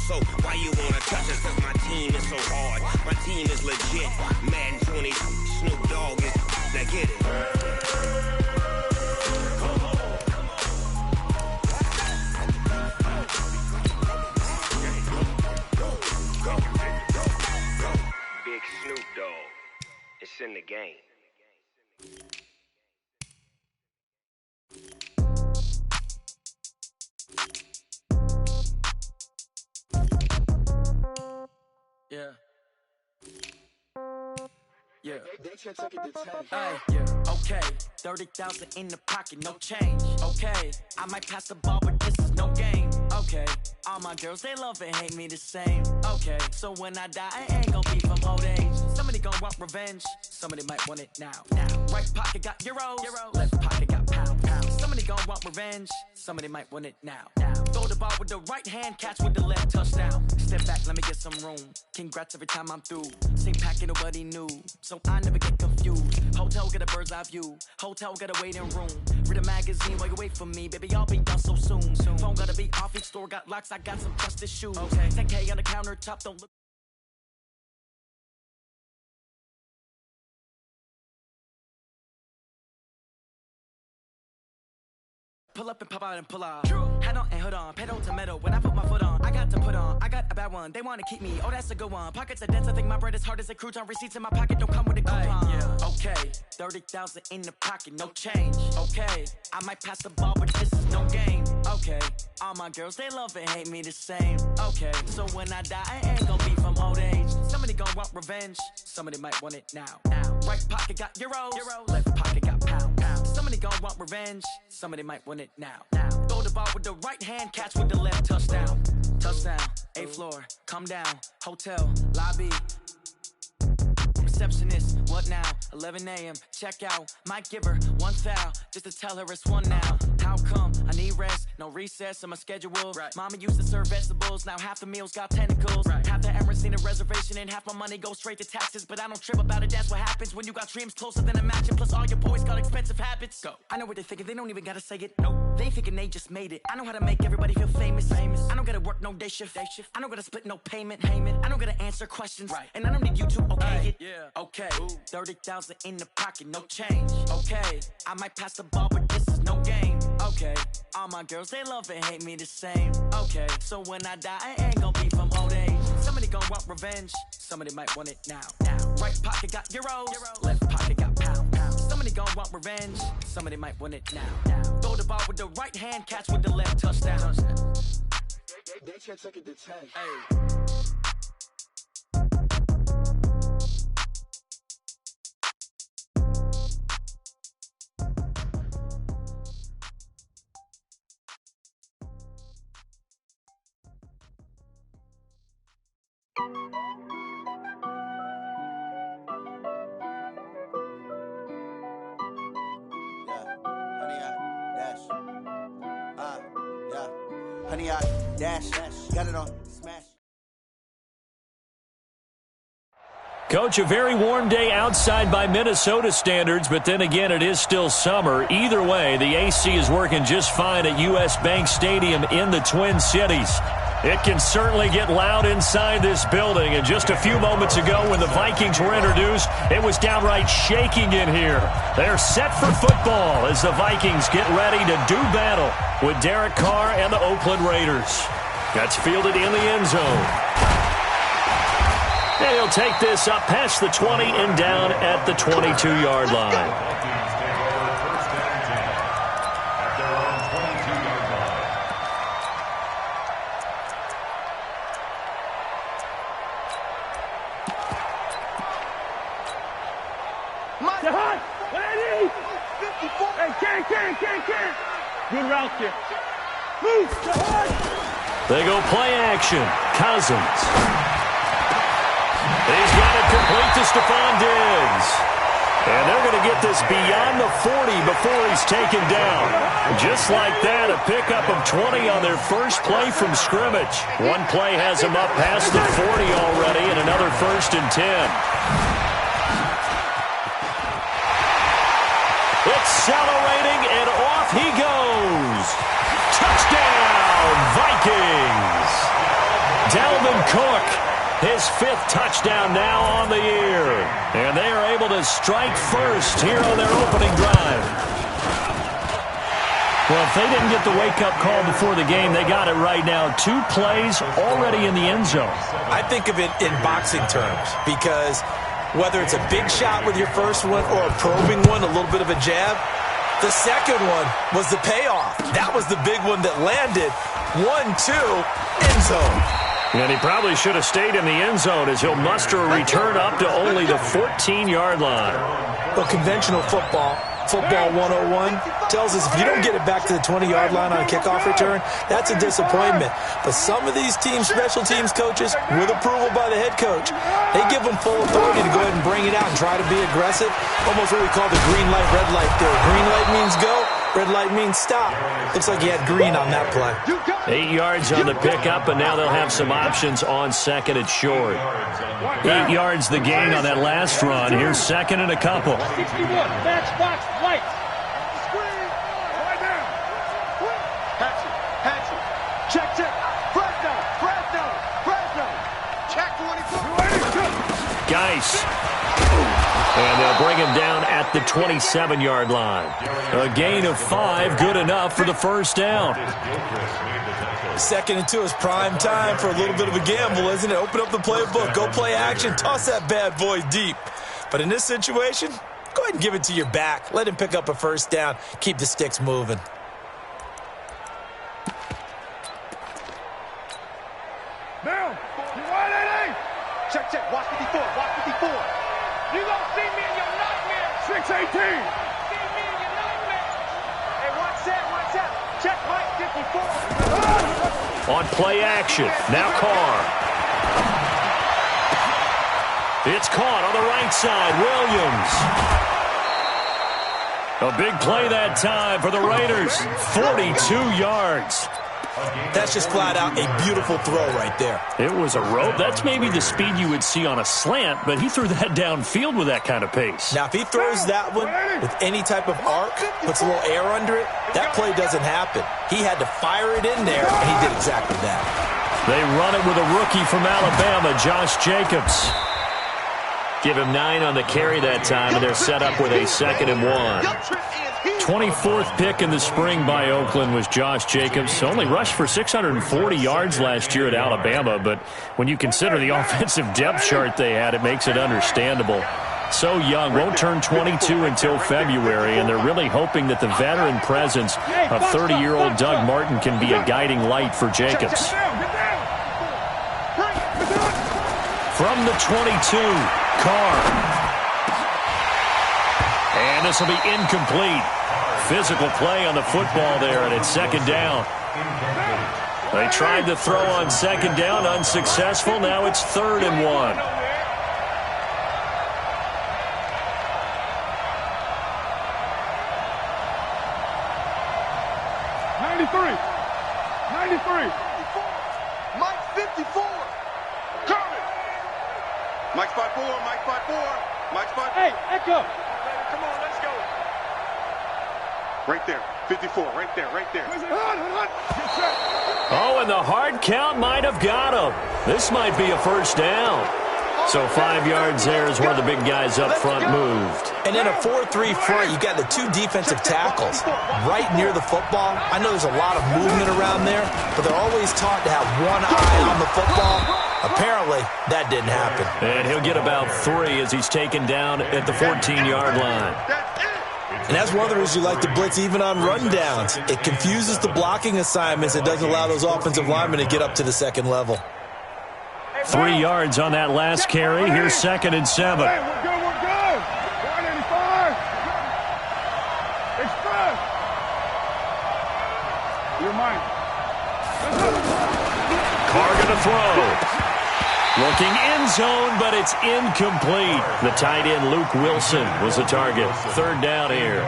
So why you wanna touch us? Cause my team is so hard. My team is legit. Madden 20, Snoop Dogg is. Now get it. Big Snoop Dogg. It's in the game. Yeah. Yeah. Hey, yeah. Okay. 30,000 in the pocket, no change. Okay. I might pass the ball, but this is no game. Okay. All my girls, they love and hate me the same. Okay. So when I die, I ain't gonna be from old age. Somebody gonna want revenge. Somebody might want it now. Right pocket got euros. Left pocket got pound. Somebody gonna want revenge. Somebody might want it now. Throw the ball with the right hand, catch with the left, touchdown. Step back, let me get some room. Congrats every time I'm through. Same packet, nobody knew. So I never get confused. Hotel get a bird's eye view. Hotel get a waiting room. Read a magazine while you wait for me. Baby, I'll be done so soon. Phone gotta be off, each store got locks. I got some trusted shoes. Okay. 10K on the countertop, don't look. Pull up and pop out and pull out. Head on and hood on, pedal to metal. When I put my foot on, I got to put on. I got a bad one, they want to keep me. Oh, that's a good one. Pockets are dense, I think my bread is hard as a crouton. Receipts in my pocket don't come with a coupon. Yeah. Okay, 30,000 in the pocket, no change. Okay, I might pass the ball, but this is no game. Okay, all my girls, they love and hate me the same. Okay, so when I die, I ain't gonna be from old age. Somebody gonna want revenge. Somebody might want it now. Right pocket got euros. Left pocket got pound. Somebody gonna want revenge. Somebody might want it now. Throw the ball with the right hand, catch with the left, touchdown. Touchdown, 8th floor, come down. Hotel, lobby. Receptionist, what now? 11 a.m., check out. Might give her one foul, just to tell her it's one now. How come? I need rest, no recess in my schedule. Right. Mama used to serve vegetables, now half the meals got tentacles. Right. Half the Emirates need a reservation and half my money goes straight to taxes. But I don't trip about it, that's what happens when you got dreams closer than a match. And plus all your boys got expensive habits. Go. I know what they're thinking, they don't even gotta say it. Nope. They thinking they just made it. I know how to make everybody feel famous. I don't gotta work no day shift. I don't gotta split no payment. I don't gotta answer questions. Right. And I don't need you to okay it. Yeah. Okay. 30,000 in the pocket, no change. Okay. I might pass the ball, but this is no game. Okay. All my girls, they love and hate me the same. Okay. So when I die, I ain't gonna be from old age. Somebody gonna want revenge. Somebody might want it now. Right pocket got euros. Left pocket got pound. Somebody gonna want revenge. Somebody might want it now. Throw the ball with the right hand, catch with the left, touchdown. They can't take it to 10. Hey. Honey, I dash, got it on smash. Coach, a very warm day outside by Minnesota standards, but then again, it is still summer. Either way, the AC is working just fine at US Bank Stadium in the Twin Cities. It can certainly get loud inside this building, and just a few moments ago when the Vikings were introduced, it was downright shaking in here. They're set for football as the Vikings get ready to do battle with Derek Carr and the Oakland Raiders. That's fielded in the end zone. And he'll take this up past the 20 and down at the 22-yard line. Good route kick. Move. They go play action. Cousins. He's got it complete to Stephon Diggs. And they're going to get this beyond the 40 before he's taken down. Just like that, a pickup of 20 on their first play from scrimmage. One play has him up past the 40 already, and another 1st and 10. Accelerating, and off he goes. Touchdown, Vikings. Dalvin Cook, his 5th touchdown now on the year. And they are able to strike first here on their opening drive. Well, if they didn't get the wake-up call before the game, they got it right now. 2 plays already in the end zone. I think of it in boxing terms because whether it's a big shot with your first one or a probing one, a little bit of a jab, the second one was the payoff. That was the big one that landed. 1-2, end zone. And he probably should have stayed in the end zone as he'll muster a return up to only the 14-yard line. Well, conventional football 101, tells us if you don't get it back to the 20-yard line on a kickoff return, that's a disappointment. But some of these teams, special teams coaches, with approval by the head coach, they give them full authority to go ahead and bring it out and try to be aggressive. Almost what we call the green light, red light theory. Green light means go, red light means stop. Looks like he had green on that play. 8 yards on the pickup, and now they'll have some options on second and short. 8 yards the gain on that last run. Here's second and a couple. 61, matchbox, lights. Screen, right now. Hatchet. Check. Fresno. Check 24. Geis. And they'll bring him down at the 27-yard line. A gain of 5, good enough for the first down. 2nd and 2 is prime time for a little bit of a gamble, isn't it? Open up the playbook, go play action, toss that bad boy deep. But in this situation, go ahead and give it to your back. Let him pick up a first down. Keep the sticks moving. Now, you wide 88. Check. Watch 54. You gonna see me in your nightmare. 618. See me in your nightmare. Hey, watch that. Check Mike 54. On play action, now Carr. It's caught on the right side, Williams. A big play that time for the Raiders, 42 yards. That's just flat out a beautiful throw right there. It was a rope. That's maybe the speed you would see on a slant, but he threw that downfield with that kind of pace. Now, if he throws that one with any type of arc, puts a little air under it, that play doesn't happen. He had to fire it in there, and he did exactly that. They run it with a rookie from Alabama, Josh Jacobs. Give him 9 on the carry that time, and they're set up with a 2nd and 1. 24th pick in the spring by Oakland was Josh Jacobs. Only rushed for 640 yards last year at Alabama, but when you consider the offensive depth chart they had, it makes it understandable. So young, won't turn 22 until February, and they're really hoping that the veteran presence of 30-year-old Doug Martin can be a guiding light for Jacobs. From the 22, Carr. And this will be incomplete. Physical play on the football there, and it's 2nd down. They tried to throw on 2nd down, unsuccessful. Now it's 3rd and 1. Mike 54. Coming. Mike spot 4. Hey, Echo. Come on, let's go. Right there. 54. Right there. Oh, and the hard count might have got him. This might be a first down. So 5 yards there is where the big guys up front moved. And in a 4-3 front, you got the 2 defensive tackles right near the football. I know there's a lot of movement around there, but they're always taught to have one eye on the football. Apparently, that didn't happen. And he'll get about 3 as he's taken down at the 14-yard line. And that's one of the reasons you like to blitz even on rundowns. It confuses the blocking assignments. It doesn't allow those offensive linemen to get up to the second level. 3 yards on that last carry. Here's 2nd and 7. Hey, we're good. 185. Express. You're mine. Carr going to throw. Looking end zone, but it's incomplete. The tight end, Luke Wilson, was the target. 3rd down here.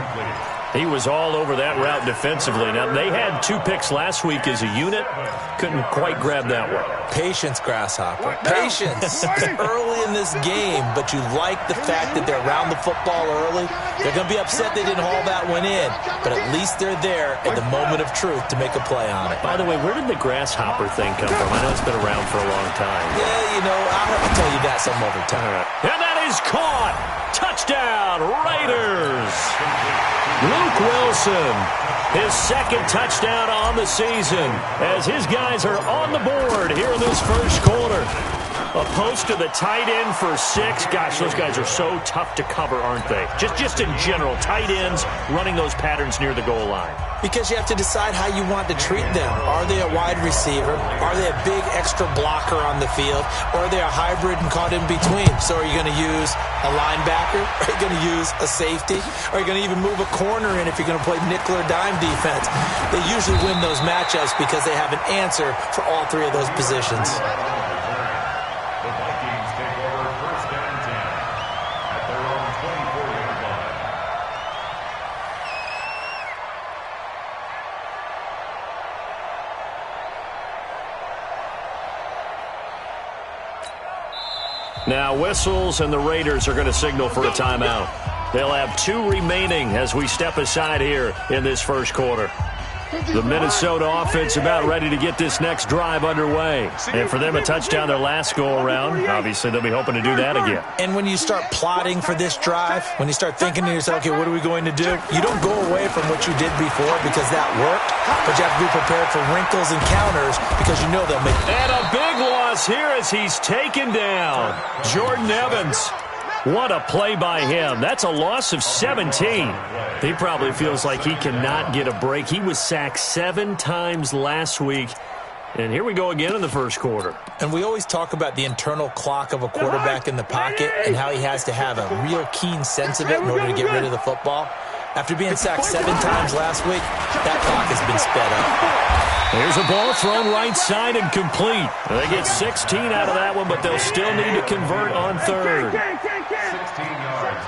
He was all over that route defensively. Now, they had 2 picks last week as a unit. Couldn't quite grab that one. Patience, Grasshopper. Patience. It's early in this game, but you like the fact that they're around the football early. They're going to be upset they didn't haul that one in, but at least they're there at the moment of truth to make a play on it. By the way, where did the Grasshopper thing come from? I know it's been around for a long time. Yeah, I'll have to tell you that some other time. And that is caught. Touchdown, Raiders. Luke Wilson, his second touchdown on the season as his guys are on the board here in this first quarter. A post to the tight end for 6. Gosh, those guys are so tough to cover, aren't they? Just in general, tight ends running those patterns near the goal line. Because you have to decide how you want to treat them. Are they a wide receiver? Are they a big extra blocker on the field? Or are they a hybrid and caught in between? So are you going to use a linebacker? Are you going to use a safety? Are you going to even move a corner in if you're going to play nickel or dime defense? They usually win those matchups because they have an answer for all 3 of those positions. The Vikings take over first down and 10 at their own 24-yard line. Now whistles, and the Raiders are going to signal for a timeout. They'll have 2 remaining as we step aside here in this first quarter. The Minnesota offense about ready to get this next drive underway. And for them, a touchdown their last go-around. Obviously, they'll be hoping to do that again. And when you start plotting for this drive, when you start thinking to yourself, okay, what are we going to do? You don't go away from what you did before because that worked, but you have to be prepared for wrinkles and counters because you know they'll make it. And a big loss here as he's taken down. Jordan Evans. What a play by him. That's a loss of 17. He probably feels like he cannot get a break. He was sacked 7 times last week. And here we go again in the first quarter. And we always talk about the internal clock of a quarterback in the pocket and how he has to have a real keen sense of it in order to get rid of the football. After being sacked 7 times last week, that clock has been sped up. Here's a ball thrown right side and complete. They get 16 out of that one, but they'll still need to convert on third. 16 yards.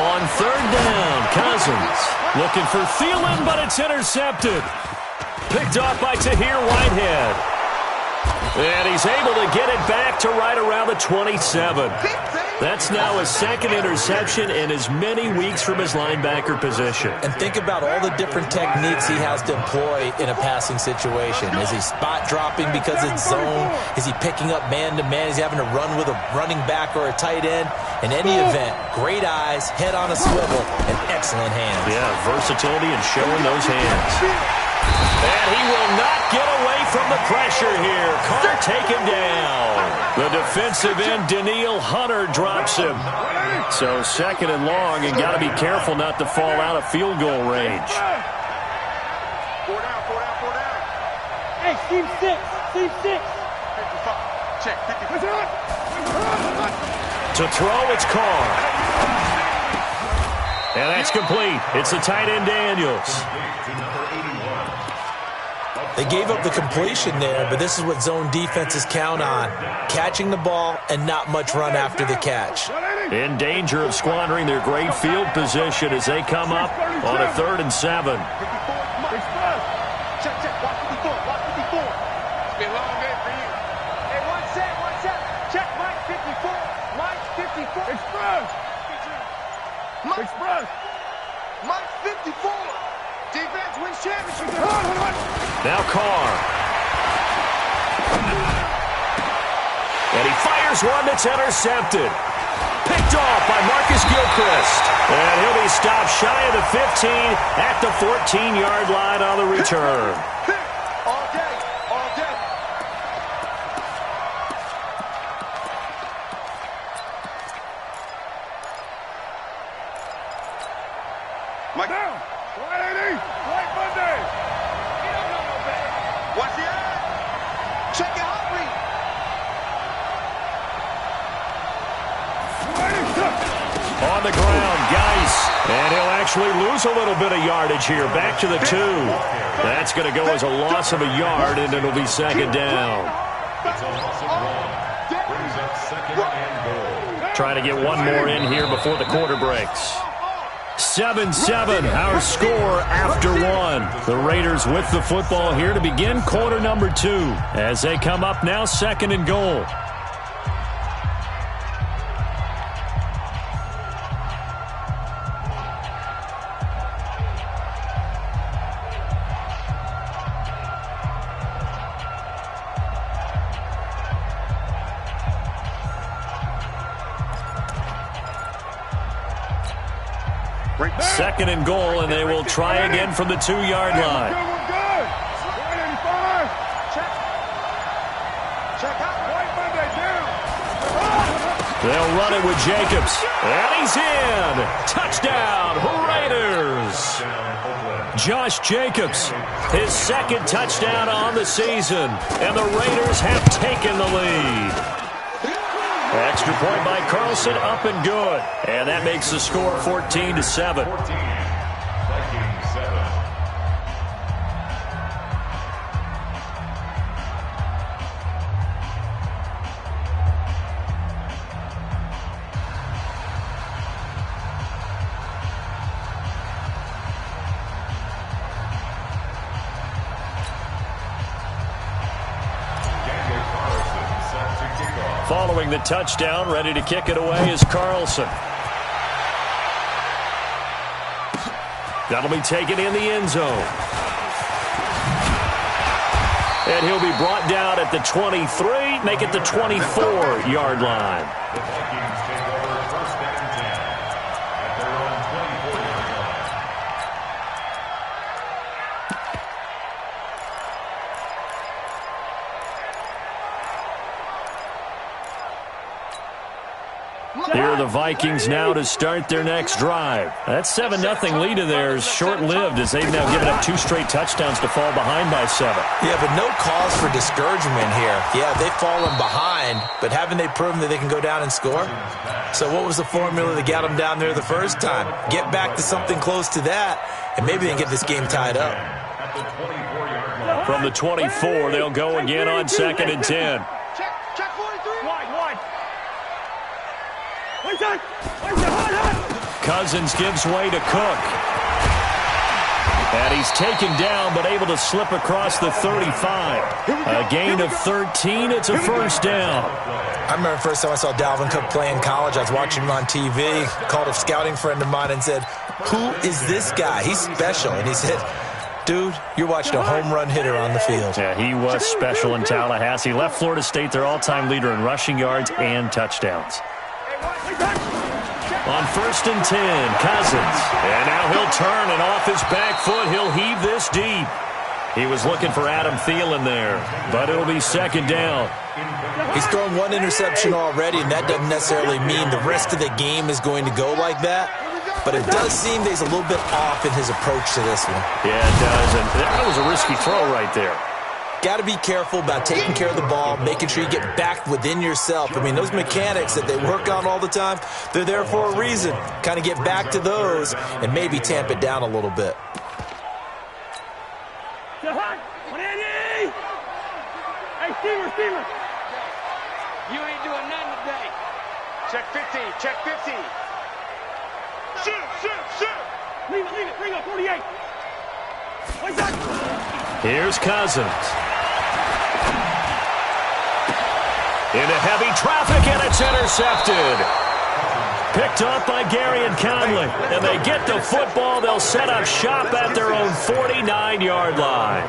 On third down, Cousins looking for Thielen, but it's intercepted. Picked off by Tahir Whitehead. And he's able to get it back to right around the 27. That's now his second interception in as many weeks from his linebacker position. And think about all the different techniques he has to employ in a passing situation. Is he spot dropping because it's zone? Is he picking up man-to-man? Is he having to run with a running back or a tight end? In any event, great eyes, head on a swivel, and excellent hands. Yeah, versatility and showing those hands. And he will not get away from the pressure here. Carr taken down. The defensive end, Daniil Hunter, drops him. So second and long, and got to be careful not to fall out of field goal range. 4 down. Hey, team 6. Team 6. 55. Check. 55. To throw, it's Carr. And that's complete. It's the tight end, Daniels. They gave up the completion there, but this is what zone defenses count on. Catching the ball and not much run after the catch. In danger of squandering their great field position as they come up on a 3rd and 7. Check. Watch 54. It's been a long day for you. Hey, one set. Check Mike 54. Mike 54. Express. Mike 54. Defense wins championship. Now Carr. And he fires one that's intercepted. Picked off by Marcus Gilchrist. And he'll be stopped shy of the 15 at the 14-yard line on the return. All day. Mike down. Right 80. Right Monday. What's the ad? Check your heart rate. On the ground, Geis. And he'll actually lose a little bit of yardage here. Back to the 2. That's going to go as a loss of a yard, and it'll be second down. It's a loss of 1. Brings up second and goal. Trying to get one more in here before the quarter breaks. 7-7, our score after one. The Raiders with the football here to begin quarter number 2 as they come up now 2nd and goal. Second and goal, and they will try again from the 2-yard line. They'll run it with Jacobs. And he's in. Touchdown, Raiders. Josh Jacobs, his 2nd touchdown on the season. And the Raiders have taken the lead. Extra point by Carlson, up and good. And that makes the score 14-7. 14, Vikings 7. Following the touchdown, ready to kick it away is Carlson. That'll be taken in the end zone. And he'll be brought down at the 23, make it the 24-yard line. The Vikings take over 1st and 10 at their own 24-yard line. Here are the Vikings now to start their next drive. That 7-0 lead of theirs short-lived as they've now given up 2 straight touchdowns to fall behind by 7. Yeah, but no cause for discouragement here. Yeah, they've fallen behind, but haven't they proven that they can go down and score? So what was the formula that got them down there the first time? Get back to something close to that, and maybe they can get this game tied up. From the 24, they'll go again on 2nd and 10. Cousins gives way to Cook. And he's taken down, but able to slip across the 35. A gain of 13. It's a 1st down. I remember the first time I saw Dalvin Cook play in college. I was watching him on TV. Called a scouting friend of mine and said, "Who is this guy? He's special." And he said, "Dude, you're watching a home run hitter on the field." Yeah, he was special in Tallahassee. Left Florida State their all-time leader in rushing yards and touchdowns. On 1st and 10, Cousins. And now he'll turn, and off his back foot, he'll heave this deep. He was looking for Adam Thielen there, but it'll be 2nd down. He's thrown 1 interception already, and that doesn't necessarily mean the rest of the game is going to go like that. But it does seem that he's a little bit off in his approach to this one. Yeah, it does, and that was a risky throw right there. Got to be careful about taking care of the ball, making sure you get back within yourself. I mean, those mechanics that they work on all the time, they're there for a reason. Kind of get back to those and maybe tamp it down a little bit. Hey, Steamer. You ain't doing nothing today. Check 15, check 15. Shoot. Leave it. Bring up 48. Here's Cousins. Into heavy traffic, and it's intercepted. Picked off by Gary and Conley. And they get the football. They'll set up shop at their own 49-yard line.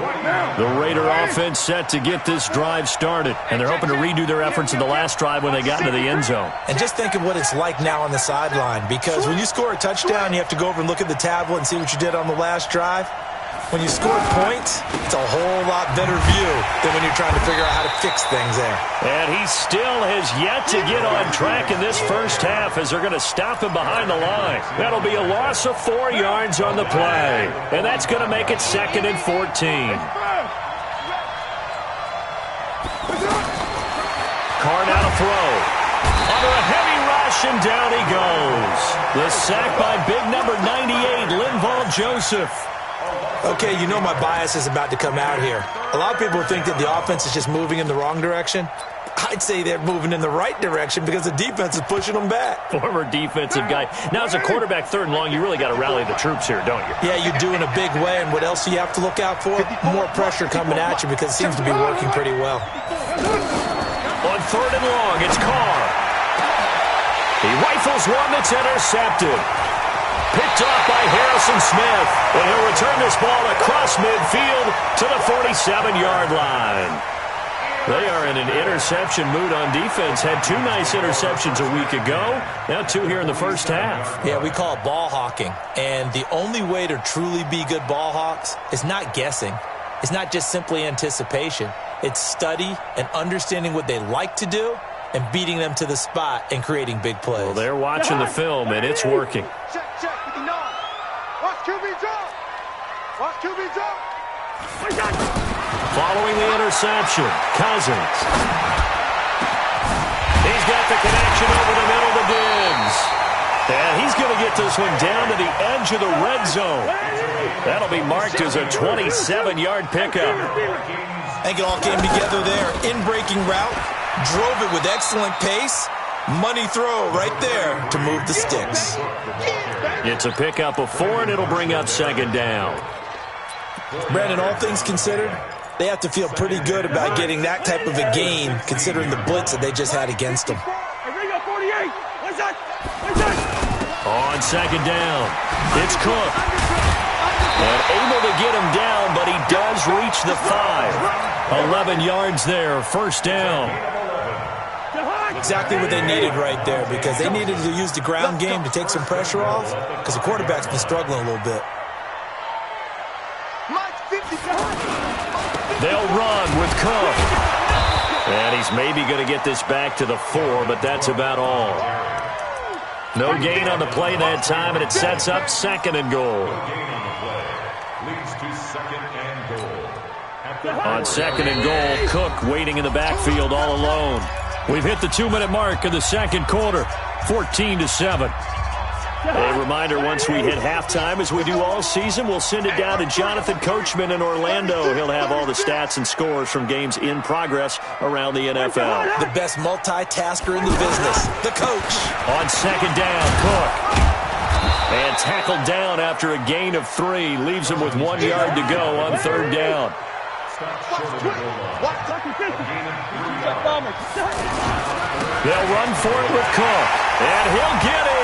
The Raider offense set to get this drive started. And they're hoping to redo their efforts in the last drive when they got into the end zone. And just think of what it's like now on the sideline. Because when you score a touchdown, you have to go over and look at the tablet and see what you did on the last drive. When you score points, it's a whole lot better view than when you're trying to figure out how to fix things there. And he still has yet to get on track in this first half as they're going to stop him behind the line. That'll be a loss of 4 yards on the play. And that's going to make it 2nd and 14. Carr now to throw. Under a heavy rush, and down he goes. The sack by big number 98, Linval Joseph. Okay, you know my bias is about to come out here. A lot of people think that the offense is just moving in the wrong direction. I'd say they're moving in the right direction because the defense is pushing them back. Former defensive guy. Now, as a quarterback, 3rd and long, you really got to rally the troops here, don't you? Yeah, you do in a big way. And what else do you have to look out for? More pressure coming at you because it seems to be working pretty well. On 3rd and long, it's Carr. He rifles one that's intercepted. Picked off by Harrison Smith. And he'll return this ball across midfield to the 47-yard line. They are in an interception mood on defense. Had 2 nice interceptions a week ago. Now 2 here in the first half. Yeah, we call it ball hawking. And the only way to truly be good ball hawks is not guessing. It's not just simply anticipation. It's study and understanding what they like to do and beating them to the spot and creating big plays. Well, they're watching the film, and it's working. Check, 59. Watch QB drop. Watch QB drop. Following the interception, Cousins. He's got the connection over the middle to Diggs. And he's going to get this one down to the edge of the red zone. That'll be marked as a 27-yard pickup. I think it all came together there. In-breaking route, drove it with excellent pace. Money throw right there to move the sticks. It's a pickup of 4, and it'll bring up 2nd down. Brandon, all things considered, they have to feel pretty good about getting that type of a gain, considering the blitz that they just had against them. On 2nd down, it's Cook. And able to get him down, but he does reach the 5. 11 yards there, 1st down. Exactly what they needed right there, because they needed to use the ground game to take some pressure off, because the quarterback's been struggling a little bit. They'll run with Cook. And he's maybe going to get this back to the 4, but that's about all. No gain on the play that time, and it sets up 2nd and goal. On 2nd and goal, Cook waiting in the backfield all alone. We've hit the 2-minute mark of the 2nd quarter, 14-7. A reminder, once we hit halftime, as we do all season, we'll send it down to Jonathan Coachman in Orlando. He'll have all the stats and scores from games in progress around the NFL. The best multitasker in the business, the coach. On 2nd down, Cook. And tackled down after a gain of 3. Leaves him with 1 yard to go on 3rd down. They'll run for it with Cook. And he'll get in.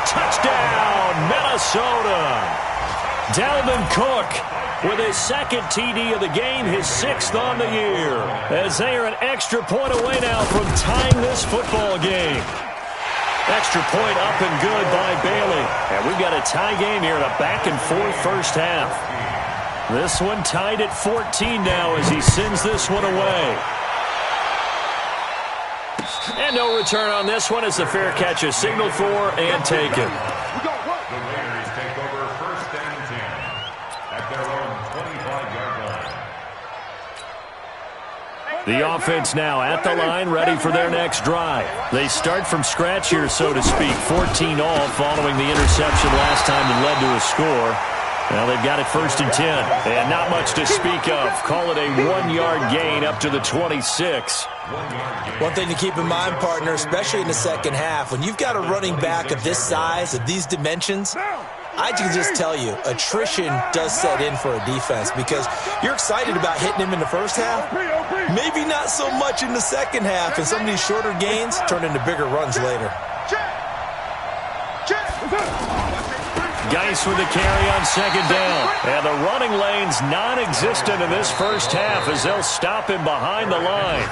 Touchdown, Minnesota. Dalvin Cook with his 2nd TD of the game, his 6th on the year. As they are an extra point away now from tying this football game. Extra point up and good by Bailey. And we've got a tie game here in a back-and-forth first half. This one tied at 14 now as he sends this one away. And no return on this one as the fair catch is signaled for and taken. The Raiders take over 1st and 10 at their own 25-yard line. The offense now at the line, ready for their next drive. They start from scratch here, so to speak. 14 all following the interception last time that led to a score. Well, they've got it 1st and 10. And not much to speak of. Call it a 1-yard gain up to the 26. One thing to keep in mind, partner, especially in the second half, when you've got a running back of this size, of these dimensions, I can just tell you, attrition does set in for a defense because you're excited about hitting him in the first half. Maybe not so much in the second half, and some of these shorter gains turn into bigger runs later. Geis with the carry on 2nd down. And the running lane's non-existent in this first half as they'll stop him behind the line.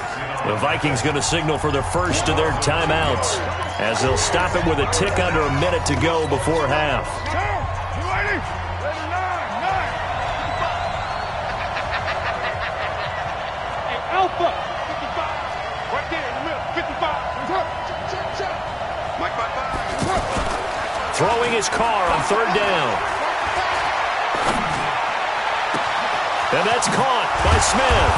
The Vikings going to signal for the first of their timeouts as they'll stop him with a tick under a minute to go before half. Alpha, 55. Right there in the middle, 55. Throwing his car on 3rd down. And that's caught by Smith.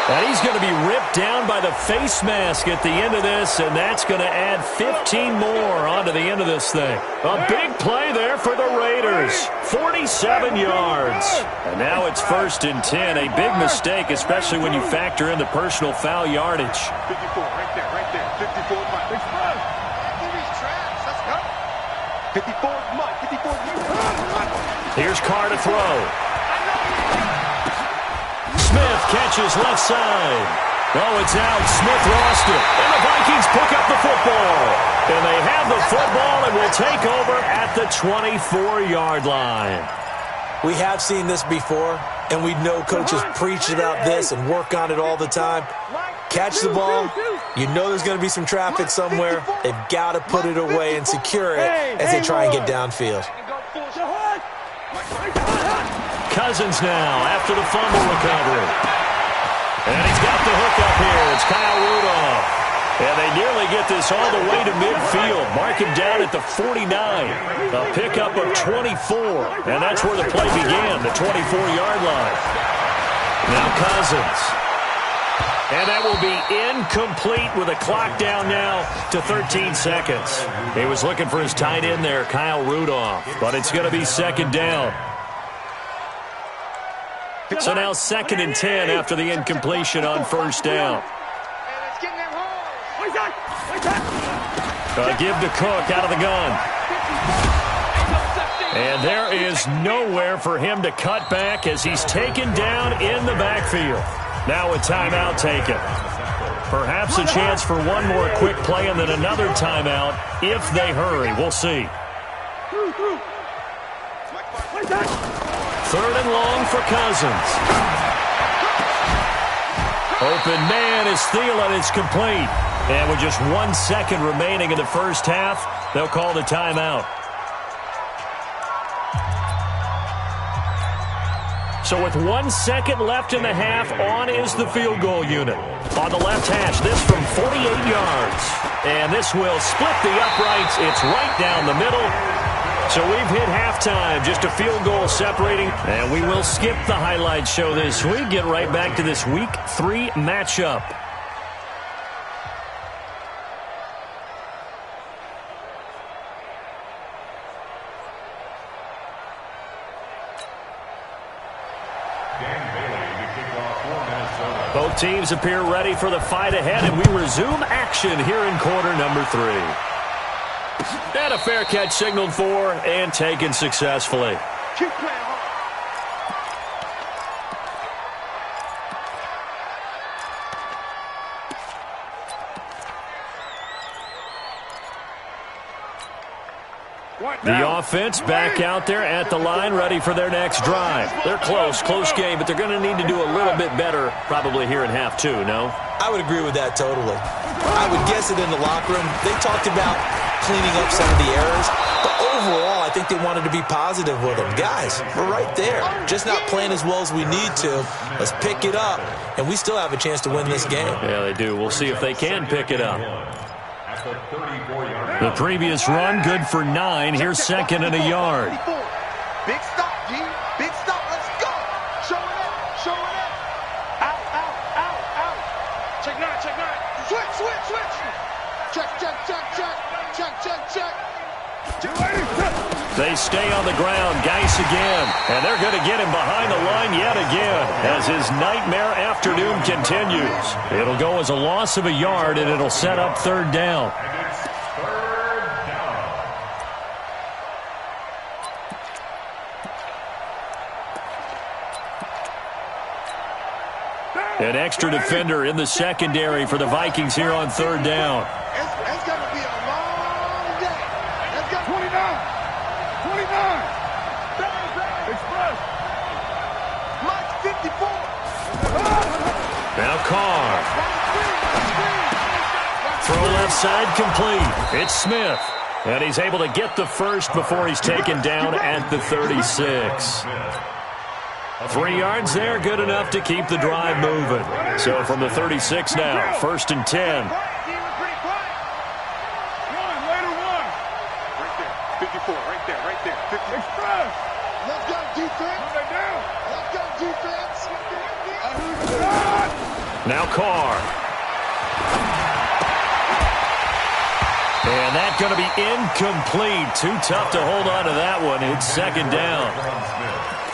And he's going to be ripped down by the face mask at the end of this, and that's going to add 15 more onto the end of this thing. A big play there for the Raiders. 47 yards. And now it's 1st and 10. A big mistake, especially when you factor in the personal foul yardage. 54, right there, right there. 54 is mine. Let's go. 54 is mine. 54 is mine. Here's Carr to throw. Smith catches left side. Oh, it's out. Smith lost it. And the Vikings pick up the football. And they have the football and will take over at the 24-yard line. We have seen this before, and we know coaches preach about this and work on it all the time. Catch the ball. You know there's going to be some traffic somewhere. They've got to put it away and secure it as they try and get downfield. Cousins now after the fumble recovery. And he's got the hook up here. It's Kyle Rudolph. And they nearly get this all the way to midfield. Mark him down at the 49. A pickup of 24. And that's where the play began, the 24-yard line. Now Cousins. And that will be incomplete with a clock down now to 13 seconds. He was looking for his tight end there, Kyle Rudolph. But it's going to be 2nd down. So now 2nd and 10 after the incompletion on 1st down. Give to Cook out of the gun. And there is nowhere for him to cut back as he's taken down in the backfield. Now a timeout taken. Perhaps a chance for one more quick play and then another timeout if they hurry. We'll see. 3rd and long for Cousins. Open man is Thielen. It's complete. And with just 1 second remaining in the first half, they'll call the timeout. So with 1 second left in the half, on is the field goal unit. On the left hash, this from 48 yards. And this will split the uprights. It's right down the middle. So we've hit halftime, just a field goal separating. And we will skip the highlight show this week, get right back to this Week 3 matchup. Both teams appear ready for the fight ahead, and we resume action here in quarter number 3. And a fair catch signaled for and taken successfully. Keep playing hard. The offense back out there at the line, ready for their next drive. They're close game, but they're going to need to do a little bit better probably here in half 2, no? I would agree with that totally. I would guess it in the locker room. They talked about cleaning up some of the errors, but overall, I think they wanted to be positive with them. Guys, we're right there. Just not playing as well as we need to. Let's pick it up, and we still have a chance to win this game. Yeah, they do. We'll see if they can pick it up. The previous run, good for 9. Here's 2nd and a yard. Big stop, G. Big stop. Let's go. Show it up. Show it up. Out, out, out, out. Check 9, check 9. Switch, switch, switch. Check, check, check, check. Check, check, check. They stay on the ground. Geis again. And they're going to get him behind the line yet again as his nightmare afternoon continues. It'll go as a loss of a yard, and it'll set up 3rd down. An extra defender in the secondary for the Vikings here on 3rd down. It's going to be a long day. Let's go. 29. 29. Express. Mike 54. Now Carr. Throw left side complete. It's Smith. And he's able to get the first before he's taken down at the 36. 3 yards there, good enough to keep the drive moving. So from the 36 now, 1st and 10. Right there. Express. Let's go, defense. Let's go, defense. Now Carr. And that's going to be incomplete. Too tough to hold on to that one. It's second down.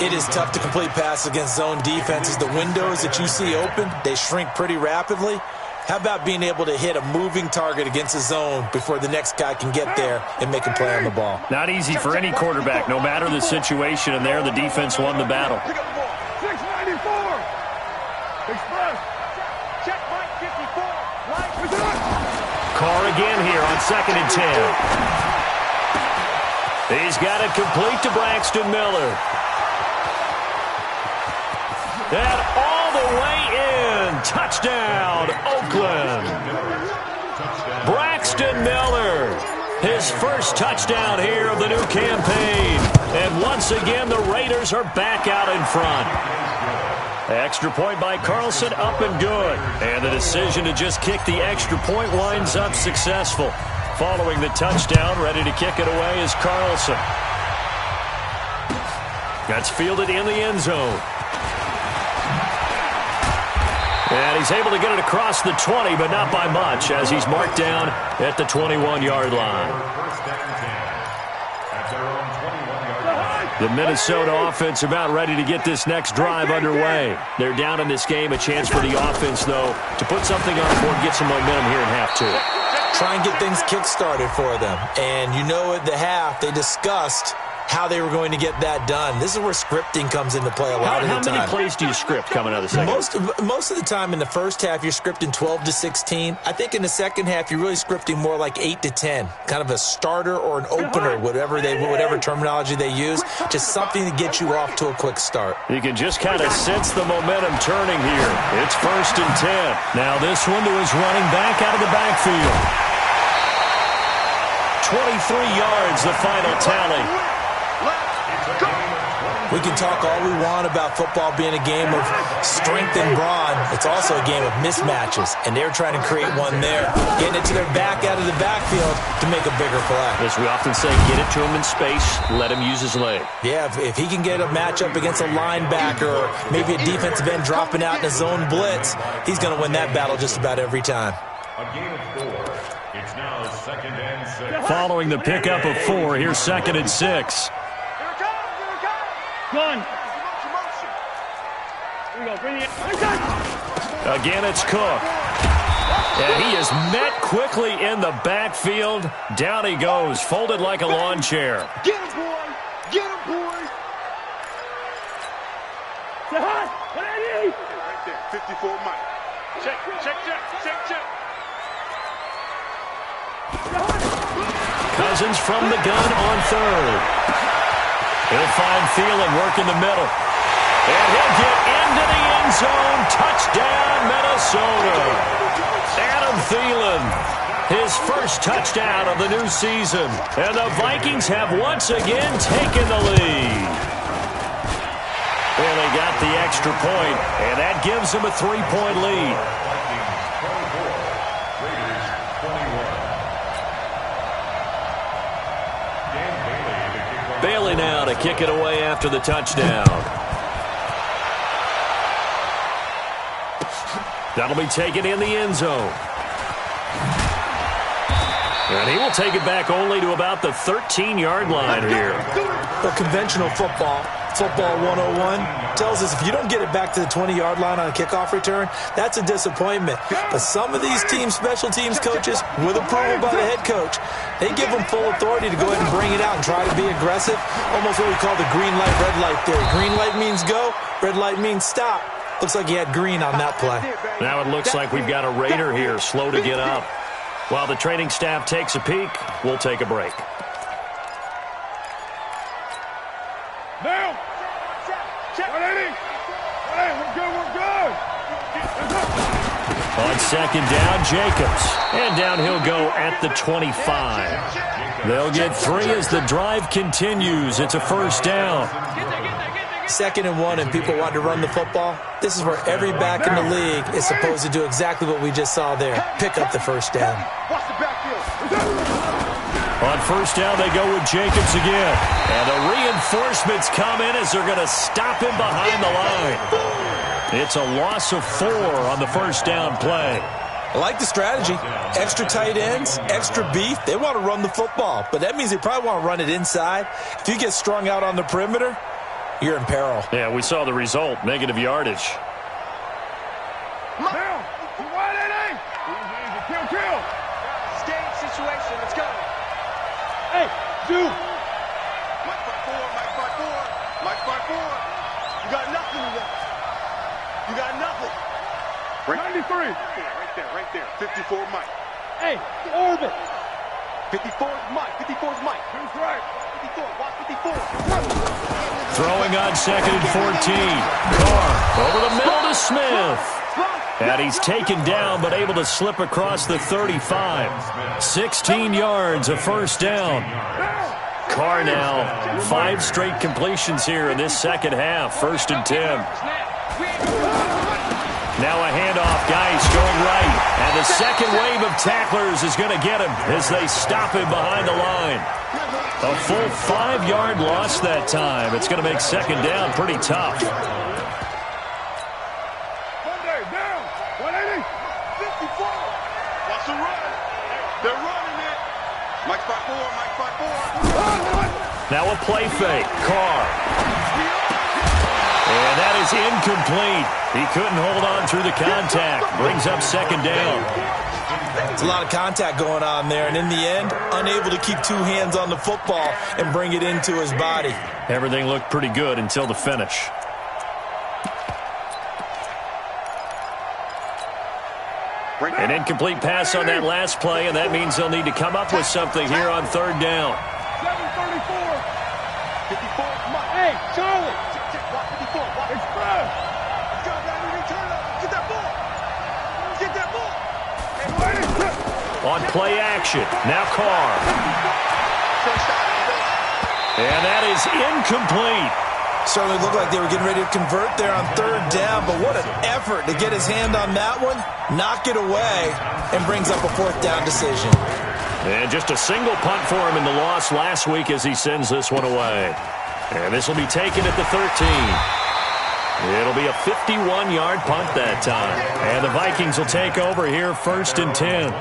It is tough to complete passes against zone defenses. The windows that you see open, they shrink pretty rapidly. How about being able to hit a moving target against a zone before the next guy can get there and make a play on the ball? Not easy for any quarterback, no matter the situation, and there the defense won the battle. 694. Express. Check Mike 54. Carr again here on 2nd and 10. He's got it complete to Braxton Miller. And all the way in. Touchdown, Oakland. Braxton Miller, his first touchdown here of the new campaign. And once again, the Raiders are back out in front. Extra point by Carlson, up and good. And the decision to just kick the extra point winds up successful. Following the touchdown, ready to kick it away is Carlson. That's fielded in the end zone. And he's able to get it across the 20, but not by much, as he's marked down at the 21-yard line. The Minnesota offense about ready to get this next drive underway. They're down in this game. A chance for the offense, though, to put something on the board, get some momentum here in half two. Try and get things kick-started for them. And you know at the half, they discussed how they were going to get that done. This is where scripting comes into play a lot of the time. How many plays do you script coming out of the second? Most of the time in the first half, you're scripting 12 to 16. I think in the second half, you're really scripting more like 8 to 10. Kind of a starter or an opener, whatever terminology they use. Just something to get you off to a quick start. You can just kind of sense the momentum turning here. It's 1st and 10. Now this one to his running back out of the backfield. 23 yards, the final tally. We can talk all we want about football being a game of strength and brawn. It's also a game of mismatches, and they're trying to create one there, getting it to their back out of the backfield to make a bigger play. As we often say, get it to him in space, let him use his leg. Yeah, if he can get a matchup against a linebacker or maybe a defensive end dropping out in a zone blitz, he's going to win that battle just about every time. A gain of 4. It's now 2nd and 6. Following the pickup of 4, here's 2nd and 6. Gun. Again, it's Cook. And he is met quickly in the backfield. Down he goes, folded like a lawn chair. Get him, boy. Get him, boy. Say hi. What I need? Right there. 54 Mike. Check. Cousins from the gun on 3rd. He'll find Thielen working the middle. And he'll get into the end zone. Touchdown, Minnesota. Adam Thielen, his first touchdown of the new season. And the Vikings have once again taken the lead. Well, they got the extra point, and that gives them a 3-point lead. Bailey now to kick it away after the touchdown. That'll be taken in the end zone. And he will take it back only to about the 13-yard line here. But conventional football 101, tells us if you don't get it back to the 20-yard line on a kickoff return, that's a disappointment. But some of these teams, special teams coaches, with approval by the head coach, they give them full authority to go ahead and bring it out and try to be aggressive. Almost what we call the green light, red light theory. Green light means go, red light means stop. Looks like he had green on that play. Now it looks like we've got a Raider here, slow to get up. While the training staff takes a peek, we'll take a break. Now, check. 180. We're good. On 2nd down, Jacobs. And down he'll go at the 25. They'll get 3 as the drive continues. It's a 1st down. 2nd and 1 and people want to run the football. This is where every back in the league is supposed to do exactly what we just saw there. Pick up the 1st down. Watch the backfield. On 1st down, they go with Jacobs again. And the reinforcements come in as they're going to stop him behind the line. It's a loss of 4 on the first down play. I like the strategy. Extra tight ends, extra beef. They want to run the football, but that means they probably want to run it inside. If you get strung out on the perimeter, you're in peril. Yeah, we saw the result, negative yardage. Down. Wide eight. Easy. Kill. Stage situation. Let's go. Hey, dude. Mike 5-4. Mike 5-4. You got nothing left. You got nothing. 93. Right there. 54 Mike. Hey, orbit. 54 is Mike. 54 is Mike. Who's right? 54. Watch 54. Throwing on 2nd and 14. Carr over the middle to Smith. And he's taken down but able to slip across the 35. 16 yards, a first down. Carr now 5 straight completions here in this second half. 1st and 10. Now a handoff, guys going right. And the second wave of tacklers is going to get him as they stop him behind the line. A full 5-yard loss that time. It's going to make second down pretty tough. Monday, down. 180. 54. Watch the run. They're running it. Mike 5-4. Now a play fake. Carr. And that is incomplete. He couldn't hold on through the contact. Brings up second down. It's a lot of contact going on there, and in the end, unable to keep 2 hands on the football and bring it into his body. Everything looked pretty good until the finish. An incomplete pass on that last play, and that means they'll need to come up with something here on 3rd down. 734. 54 is Mike. Hey, Charlie. Watch 54. Watch. Express. Let's go, baby. Return up. Get that ball. Get that ball. On play action. Now Carr. And that is incomplete. Certainly looked like they were getting ready to convert there on 3rd down, but what an effort to get his hand on that one, knock it away, and brings up a 4th down decision. And just a single punt for him in the loss last week as he sends this one away. And this will be taken at the 13. It'll be a 51-yard punt that time. And the Vikings will take over here 1st and 10.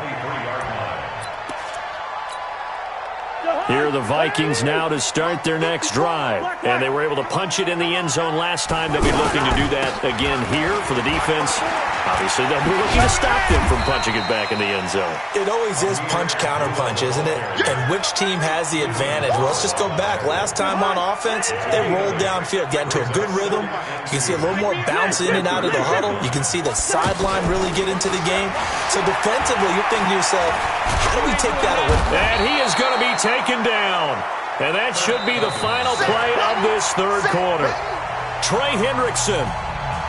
Here are the Vikings now to start their next drive. And they were able to punch it in the end zone last time. They'll be looking to do that again here for the defense. Obviously, they'll be looking to stop them from punching it back in the end zone. It always is punch-counter-punch, isn't it? And which team has the advantage? Well, let's just go back. Last time on offense, they rolled downfield, got into a good rhythm. You can see a little more bounce in and out of the huddle. You can see the sideline really get into the game. So defensively, you're thinking to yourself, how do we take that away? And he is going to be taken down. And that should be the final play of this 3rd quarter. Trey Hendrickson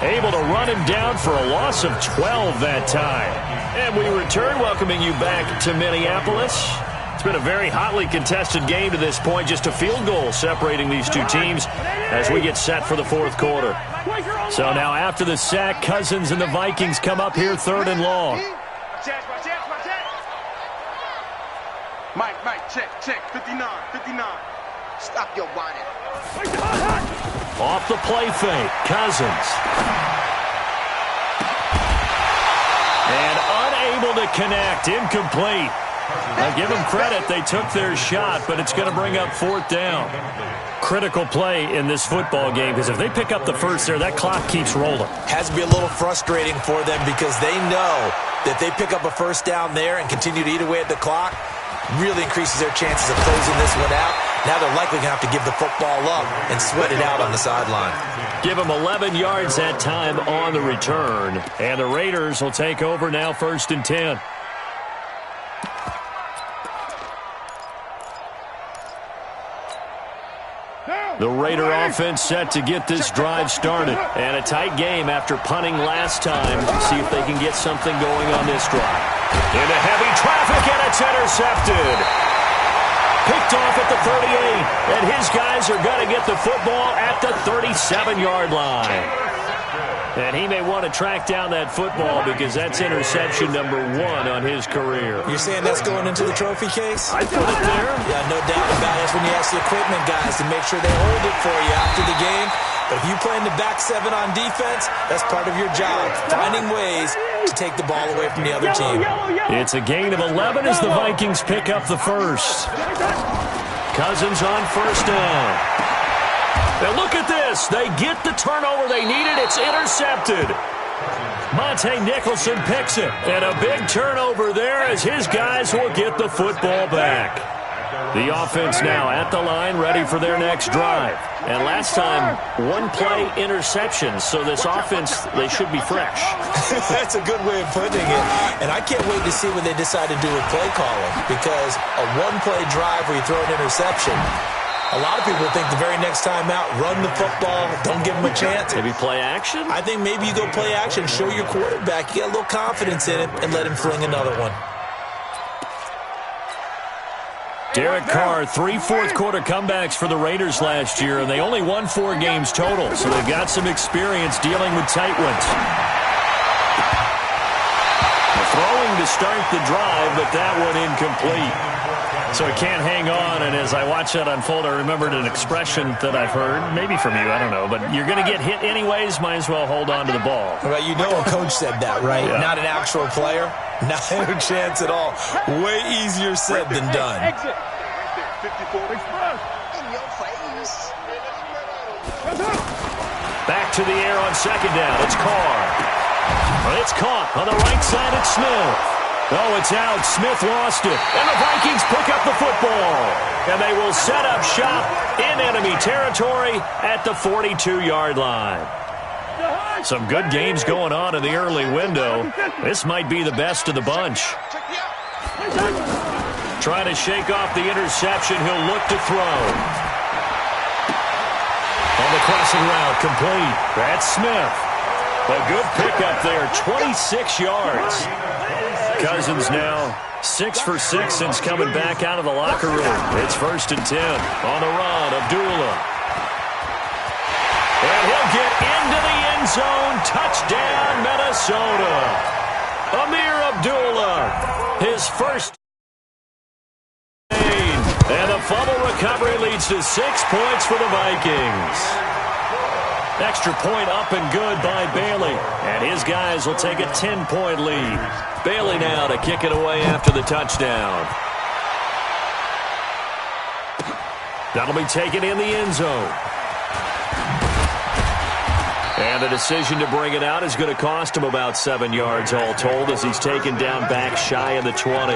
able to run him down for a loss of 12 that time. And we return, welcoming you back to Minneapolis. It's been a very hotly contested game to this point. Just a field goal separating these two teams as we get set for the 4th quarter. So now after the sack, Cousins and the Vikings come up here 3rd and long. Mike, check. 59. Stop your whining. Off the play fake, Cousins. And unable to connect, incomplete. Now give them credit, they took their shot, but it's going to bring up 4th down. Critical play in this football game, because if they pick up the first there, that clock keeps rolling. Has to be a little frustrating for them because they know that they pick up a first down there and continue to eat away at the clock, really increases their chances of closing this one out. Now they're likely going to have to give the football up and sweat it out on the sideline. Give them 11 yards that time on the return. And the Raiders will take over now 1st and 10. The Raider offense set to get this drive started. And a tight game after punting last time. See if they can get something going on this drive. Into heavy traffic, and it's intercepted. Picked off at the 38. And his guys are going to get the football at the 37-yard line. And he may want to track down that football because that's interception number 1 on his career. You're saying that's going into the trophy case? I put it there. Yeah, no doubt about it. That's when you ask the equipment guys to make sure they hold it for you after the game. But if you play in the back seven on defense, that's part of your job, finding ways to take the ball away from the other team. It's a gain of 11 as the Vikings pick up the first. Cousins on first down. And look at this. They get the turnover they needed. It's intercepted. Monte Nicholson picks it. And a big turnover there as his guys will get the football back. The offense now at the line, ready for their next drive. And last time, one-play interception. So this offense, they should be fresh. That's a good way of putting it. And I can't wait to see what they decide to do with play calling. Because a one-play drive where you throw an interception, a lot of people think the very next time out, run the football, don't give them a chance. Maybe play action? I think maybe you go play action, show your quarterback, you get a little confidence in it, and let him fling another one. Derek Carr, 3 fourth-quarter comebacks for the Raiders last year, and they only won 4 games total, so they've got some experience dealing with tight ones. Throwing to start the drive, but that one incomplete. So it can't hang on, and as I watch that unfold, I remembered an expression that I've heard, maybe from you, I don't know, but you're going to get hit anyways, might as well hold on to the ball. Well, you know a coach said that, right? Yeah. Not an actual player. Not a chance at all. Way easier said than done. Exit. Back to the air on second down. It's Carr. It's caught on the right side. It's Smith. Oh, it's out. Smith lost it. And the Vikings pick up the football. And they will set up shop in enemy territory at the 42-yard line. Some good games going on in the early window. This might be the best of the bunch. Trying to shake off the interception. He'll look to throw. On the crossing route, complete. That's Smith. A good pickup there, 26 yards. Cousins now 6 for 6 since coming back out of the locker room. It's 1st and 10. On the run, Abdullah. And he'll get into the end zone. Touchdown, Minnesota. Amir Abdullah, his first. And the fumble recovery leads to 6 points for the Vikings. Extra point up and good by Bailey. And his guys will take a 10-point lead. Bailey now to kick it away after the touchdown. That'll be taken in the end zone. And the decision to bring it out is going to cost him about 7 yards all told as he's taken down back shy of the 20.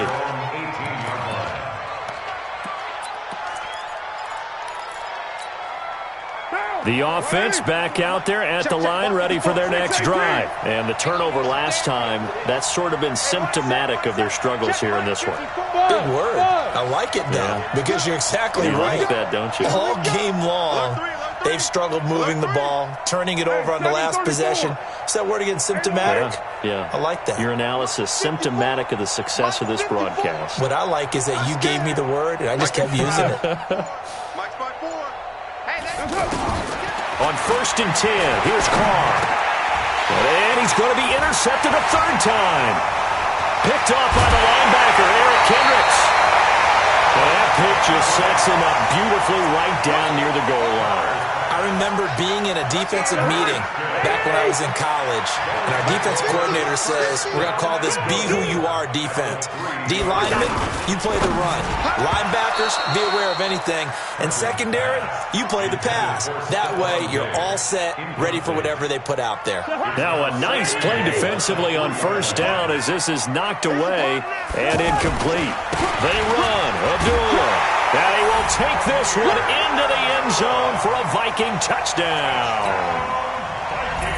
The offense back out there at the line, ready for their next drive. And the turnover last time, that's sort of been symptomatic of their struggles here in this one. Big word. I like it, though, because you're exactly right. You like that, don't you? All game long, they've struggled moving the ball, turning it over on the last possession. Is that word again, symptomatic? Yeah. I like that. Your analysis, symptomatic of the success of this broadcast. What I like is that you gave me the word, and I just kept using it. On 1st and 10, here's Carr. And he's going to be intercepted a 3rd time. Picked off by the linebacker, Eric Kendricks. And that pick just sets him up beautifully right down near the goal line. I remember being in a defensive meeting back when I was in college, and our defensive coordinator says, we're going to call this Be Who You Are defense. D-linemen, you play the run. Linebackers, be aware of anything. And secondary, you play the pass. That way, you're all set, ready for whatever they put out there. Now a nice play defensively on 1st down as this is knocked away and incomplete. They run. Abdullah. And he will take this one into the end zone for a Viking touchdown.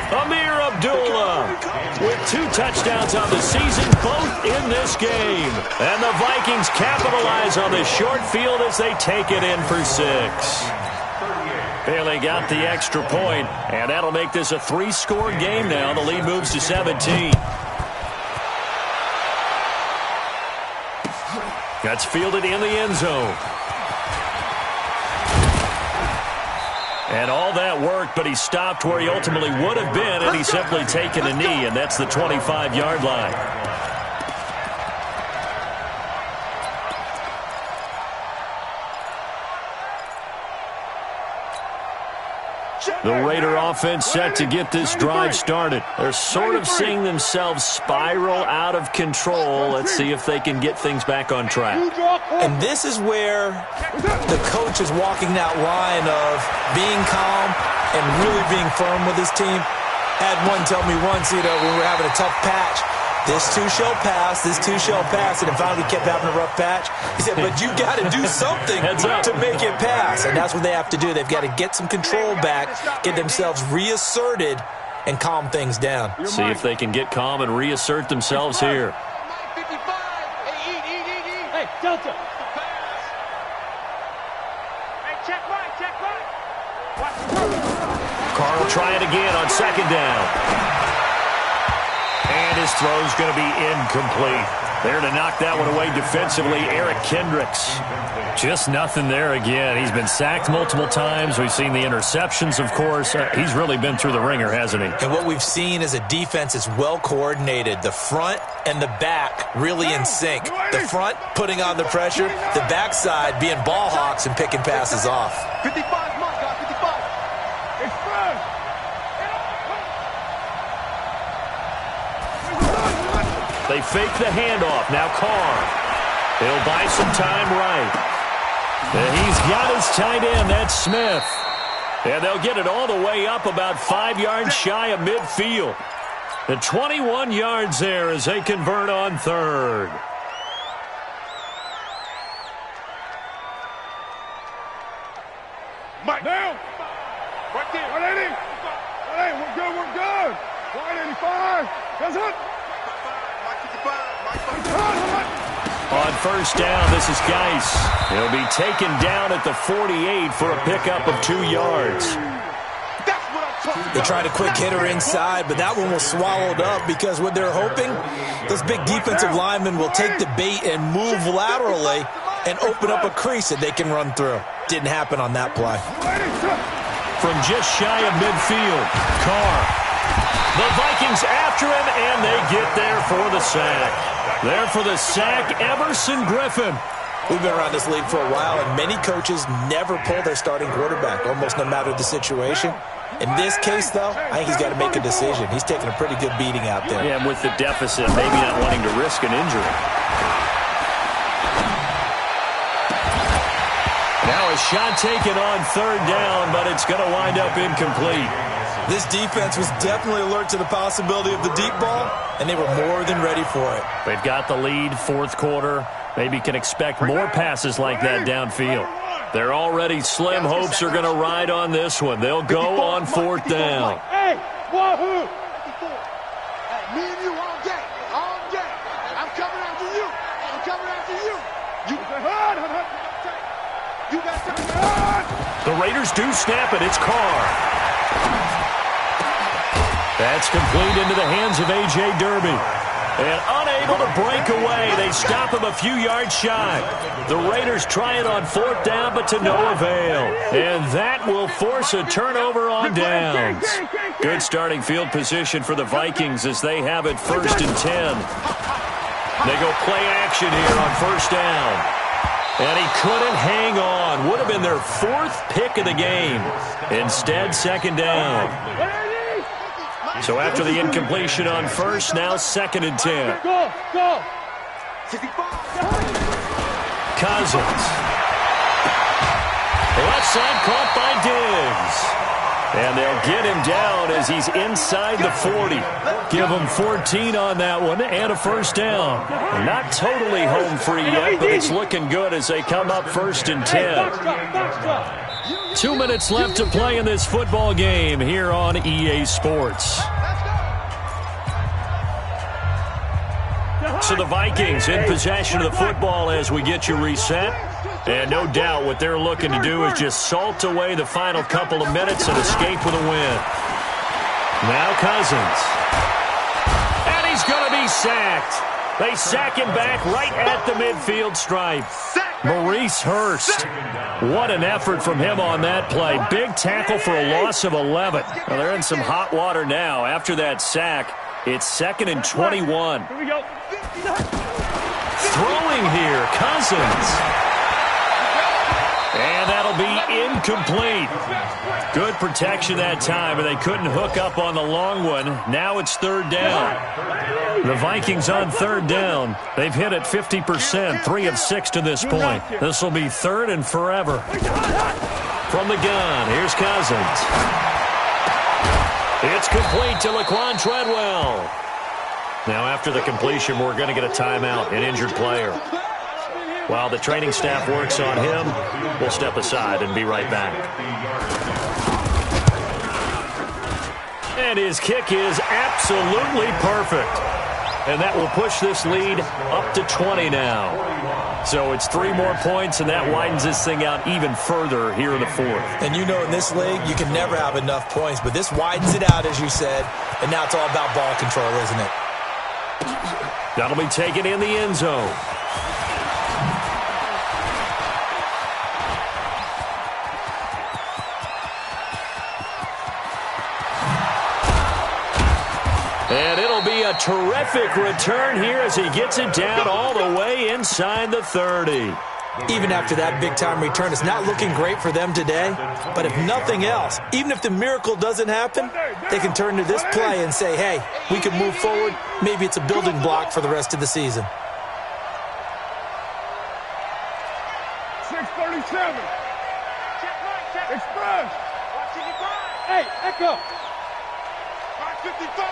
Amir Abdullah with 2 touchdowns on the season, both in this game. And the Vikings capitalize on the short field as they take it in for 6. Bailey got the extra point, and that'll make this a 3-score game now. The lead moves to 17. That's fielded in the end zone. And all that worked, but he stopped where he ultimately would have been had he simply taken a knee, and that's the 25-yard line. Check. The Raider offense set to get this drive started. They're sort of seeing themselves spiral out of control. Let's see if they can get things back on track. And this is where the coach is walking that line of being calm and really being firm with his team. Had one tell me once, when we were having a tough patch, this too shall pass, this too shall pass, and finally kept having a rough patch. He said, but you got to do something to make it pass, and that's what they have to do. They've got to get some control back, get themselves reasserted, and calm things down. See if they can get calm and reassert themselves here. Hey, Delta. Hey, check right, check right. Carr will try it again on second down. And his throw's going to be incomplete. There to knock that one away defensively, Eric Kendricks. Just nothing there again. He's been sacked multiple times. We've seen the interceptions, of course. He's really been through the ringer, hasn't he? And what we've seen is a defense is well coordinated. The front and the back really in sync. The front putting on the pressure, the backside being ball hawks and picking passes off. 55, mark, guys, 55. They fake the handoff. Now Carr. He'll buy some time right. And he's got his tight end. That's Smith. And they'll get it all the way up about 5 yards shy of midfield. The 21 yards there as they convert on third. Mike down. Right there. 180. 180. We're good. We're good. 185. That's it. On first down, this is Geis. He'll be taken down at the 48 for a pickup of 2 yards. They tried a quick hitter inside, but that one was swallowed up because what they're hoping, those big defensive linemen will take the bait and move laterally and open up a crease that they can run through. Didn't happen on that play. From just shy of midfield, Carr. The Vikings after him, and they get there for the sack. There for the sack, Everson Griffin. We've been around this league for a while, and many coaches never pull their starting quarterback, almost no matter the situation. In this case, though, I think he's got to make a decision. He's taking a pretty good beating out there. Yeah, and with the deficit, maybe not wanting to risk an injury. Now a shot taken on third down, but it's going to wind up incomplete. This defense was definitely alert to the possibility of the deep ball, and they were more than ready for it. They've got the lead, fourth quarter. Maybe can expect more passes like that downfield. Their already slim hopes are going to ride on this one. They'll go on fourth down. Hey, wahoo! Hey, me and you all day. All day. I'm coming after you. I'm coming after you. You got something. The Raiders do snap it. It's Carr. That's complete into the hands of A.J. Derby. And unable to break away, they stop him a few yards shy. The Raiders try it on fourth down, but to no avail. And that will force a turnover on downs. Good starting field position for the Vikings as they have it 1st and 10. They go play action here on first down. And he couldn't hang on. Would have been their 4th pick of the game. Instead, 2nd down. So after the incompletion on first, now 2nd and 10. Go. Cousins. Left side caught by Diggs. And they'll get him down as he's inside the 40. Give him 14 on that one and a first down. Not totally home free yet, but it's looking good as they come up 1st and 10. 2 minutes left to play in this football game here on EA Sports. So the Vikings in possession of the football as we get you reset. And no doubt what they're looking to do is just salt away the final couple of minutes and escape with a win. Now Cousins. And he's going to be sacked. They sack him back right at the midfield stripe. Maurice Hurst. What an effort from him on that play. Big tackle for a loss of 11. Well, they're in some hot water now. After that sack, it's 2nd and 21. Here we go. Throwing here, Cousins. And that'll be incomplete. Good protection that time, and they couldn't hook up on the long one. Now it's third down. The Vikings on third down. They've hit it 50%, 3 of 6 to this point. This will be third and forever. From the gun, here's Cousins. It's complete to Laquan Treadwell. Now after the completion, we're going to get a timeout, an injured player. While the training staff works on him, we'll step aside and be right back. And his kick is absolutely perfect. And that will push this lead up to 20 now. So it's 3 more points, and that widens this thing out even further here in the fourth. And you know in this league, you can never have enough points, but this widens it out, as you said, and now it's all about ball control, isn't it? That'll be taken in the end zone. And it'll be a terrific return here as he gets it down all the way inside the 30. Even after that big-time return, it's not looking great for them today. But if nothing else, even if the miracle doesn't happen, they can turn to this play and say, hey, we can move forward. Maybe it's a building block for the rest of the season. 6:37. Express. Hey, echo. 55.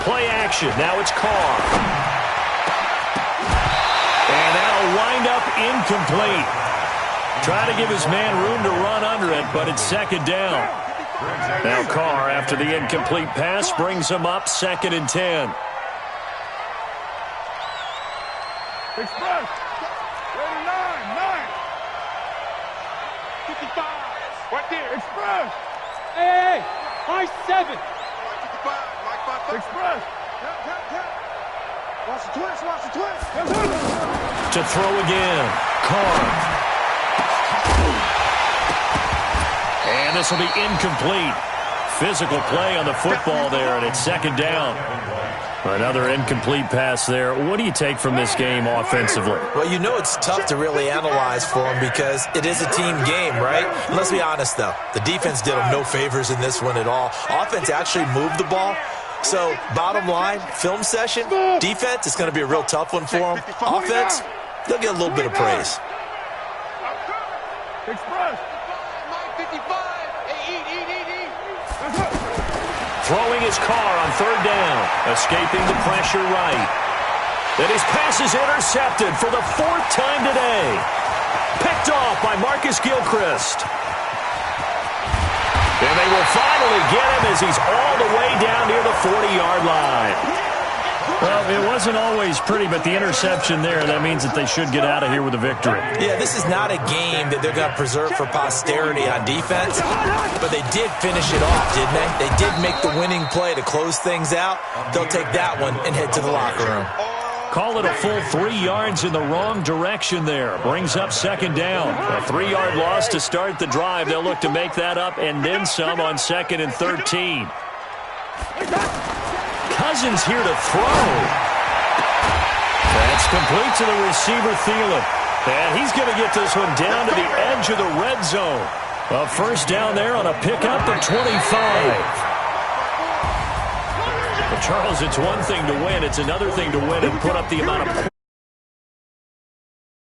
Play action. Now it's Carr. And that'll wind up incomplete. Try to give his man room to run under it, but it's second down. Now Carr, after the incomplete pass, brings him up 2nd and 10. Express. 9. 55. Right there. Express. Hey. High 7. Express. Watch the twist. To throw again. Carr. And this will be incomplete. Physical play on the football there, and it's second down. Another incomplete pass there. What do you take from this game offensively? Well, you know it's tough to really analyze for them because it is a team game, right? And let's be honest, though. The defense did them no favors in this one at all. Offense actually moved the ball. So, bottom line, film session, defense, it's going to be a real tough one for them. Offense, they'll get a little bit of praise. Throwing his Carr on third down, escaping the pressure right. Then his pass is intercepted for the 4th time today. Picked off by Marcus Gilchrist. And they will finally get him as he's all the way down near the 40-yard line. Well, it wasn't always pretty, but the interception there, that means that they should get out of here with a victory. Yeah, this is not a game that they're going to preserve for posterity on defense, but they did finish it off, didn't they? They did make the winning play to close things out. They'll take that one and head to the locker room. Call it a full 3 yards in the wrong direction there. Brings up second down. A 3-yard loss to start the drive. They'll look to make that up and then some on 2nd and 13. Cousins here to throw. That's complete to the receiver, Thielen. And he's going to get this one down to the edge of the red zone. A first down there on a pickup of 25. Well, Charles, it's one thing to win. It's another thing to win and put up the amount of